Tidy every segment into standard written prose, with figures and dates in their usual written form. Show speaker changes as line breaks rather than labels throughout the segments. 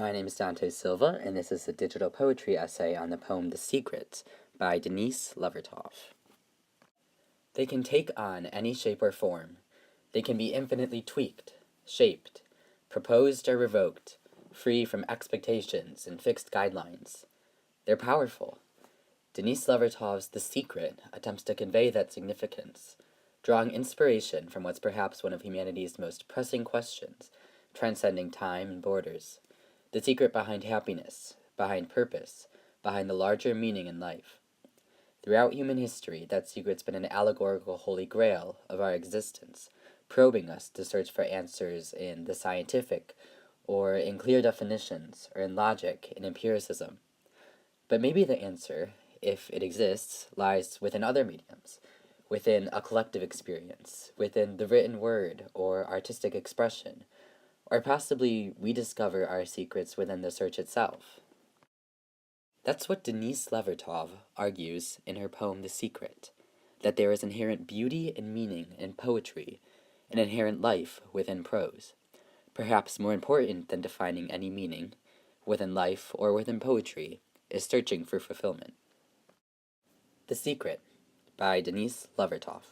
My name is Dante Silva, and this is a digital poetry essay on the poem The Secret by Denise Levertov. They can take on any shape or form. They can be infinitely tweaked, shaped, proposed or revoked, free from expectations and fixed guidelines. They're powerful. Denise Levertov's The Secret attempts to convey that significance, drawing inspiration from what's perhaps one of humanity's most pressing questions, transcending time and borders. The secret behind happiness, behind purpose, behind the larger meaning in life. Throughout human history, that secret's been an allegorical holy grail of our existence, probing us to search for answers in the scientific, or in clear definitions, or in logic and empiricism. But maybe the answer, if it exists, lies within other mediums, within a collective experience, within the written word or artistic expression, or possibly we discover our secrets within the search itself. That's what Denise Levertov argues in her poem The Secret, that there is inherent beauty and meaning in poetry, and inherent life within prose. Perhaps more important than defining any meaning, within life or within poetry, is searching for fulfillment. The Secret by Denise Levertov.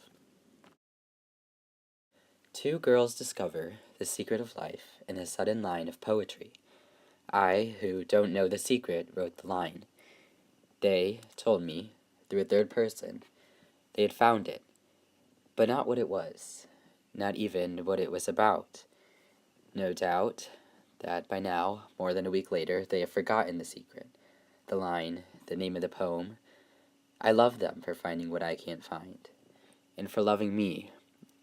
Two girls discover the secret of life in a sudden line of poetry. I, who don't know the secret, wrote the line. They told me, through a third person, they had found it, but not what it was, not even what it was about. No doubt that by now, more than a week later, they have forgotten the secret, the line, the name of the poem. I love them for finding what I can't find, and for loving me,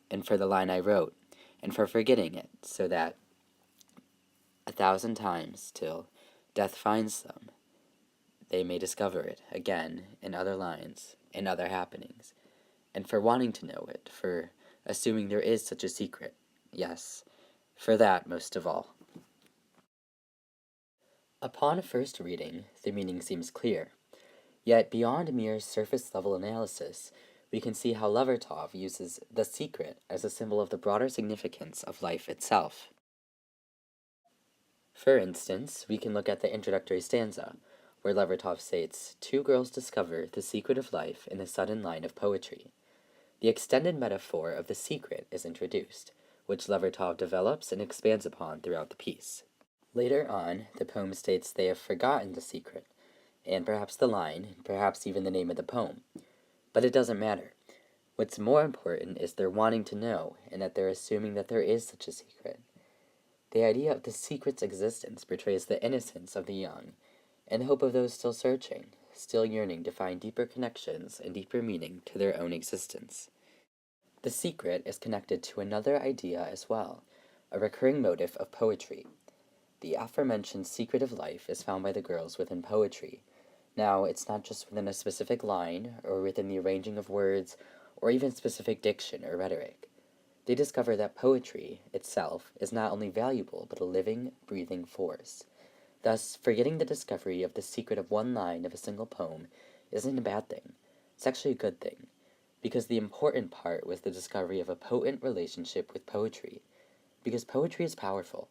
and for the line I wrote, and for forgetting it, so that 1,000 times till death finds them, they may discover it again in other lines, in other happenings, and for wanting to know it, for assuming there is such a secret, yes, for that most of all. Upon a first reading, the meaning seems clear, yet beyond mere surface-level analysis, we can see how Levertov uses the secret as a symbol of the broader significance of life itself. For instance, we can look at the introductory stanza, where Levertov states, two girls discover the secret of life in a sudden line of poetry. The extended metaphor of the secret is introduced, which Levertov develops and expands upon throughout the piece. Later on, the poem states they have forgotten the secret, and perhaps the line, and perhaps even the name of the poem. But it doesn't matter. What's more important is their wanting to know, and that they're assuming that there is such a secret. The idea of the secret's existence betrays the innocence of the young, and the hope of those still searching, still yearning to find deeper connections and deeper meaning to their own existence. The secret is connected to another idea as well, a recurring motif of poetry. The aforementioned secret of life is found by the girls within poetry. Now, it's not just within a specific line, or within the arranging of words, or even specific diction or rhetoric. They discover that poetry itself is not only valuable, but a living, breathing force. Thus, forgetting the discovery of the secret of one line of a single poem isn't a bad thing. It's actually a good thing, because the important part was the discovery of a potent relationship with poetry, because poetry is powerful.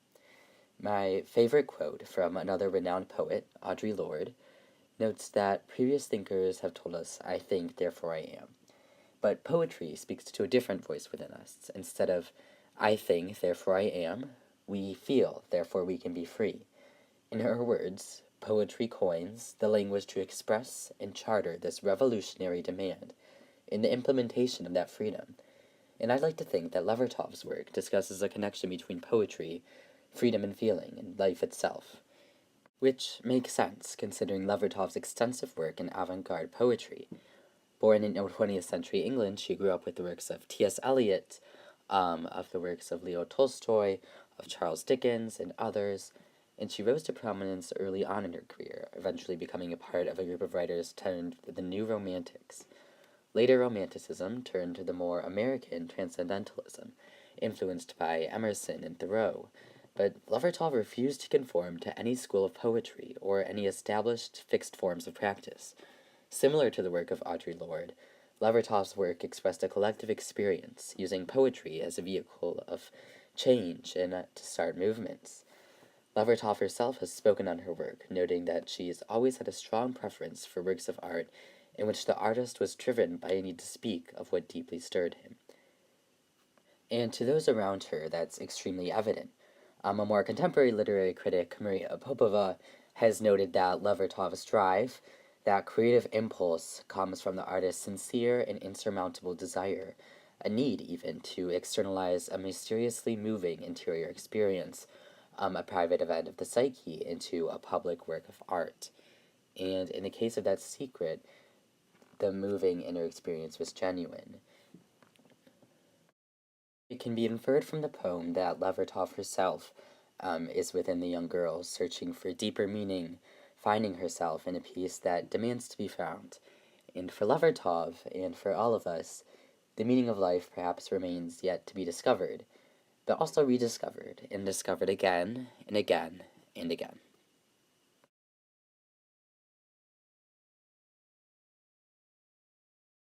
My favorite quote from another renowned poet, Audre Lorde, notes that previous thinkers have told us, I think, therefore I am. But poetry speaks to a different voice within us. Instead of, I think, therefore I am, we feel, therefore we can be free. In her words, poetry coins the language to express and charter this revolutionary demand in the implementation of that freedom. And I'd like to think that Levertov's work discusses a connection between poetry, freedom and feeling, and life itself. Which makes sense, considering Levertov's extensive work in avant-garde poetry. Born in 20th century England, she grew up with the works of T.S. Eliot, of the works of Leo Tolstoy, of Charles Dickens, and others, and she rose to prominence early on in her career, eventually becoming a part of a group of writers termed the New Romantics. Later Romanticism turned to the more American Transcendentalism, influenced by Emerson and Thoreau, but Levertov refused to conform to any school of poetry or any established fixed forms of practice. Similar to the work of Audre Lorde, Levertov's work expressed a collective experience, using poetry as a vehicle of change and to start movements. Levertov herself has spoken on her work, noting that she's always had a strong preference for works of art in which the artist was driven by a need to speak of what deeply stirred him. And to those around her, that's extremely evident. A more contemporary literary critic, Maria Popova, has noted that Levertov's drive, that creative impulse, comes from the artist's sincere and insurmountable desire, a need even to externalize a mysteriously moving interior experience, a private event of the psyche, into a public work of art. And in the case of that secret, the moving inner experience was genuine. It can be inferred from the poem that Levertov herself is within the young girl, searching for deeper meaning, finding herself in a piece that demands to be found. And for Levertov, and for all of us, the meaning of life perhaps remains yet to be discovered, but also rediscovered and discovered again and again and again.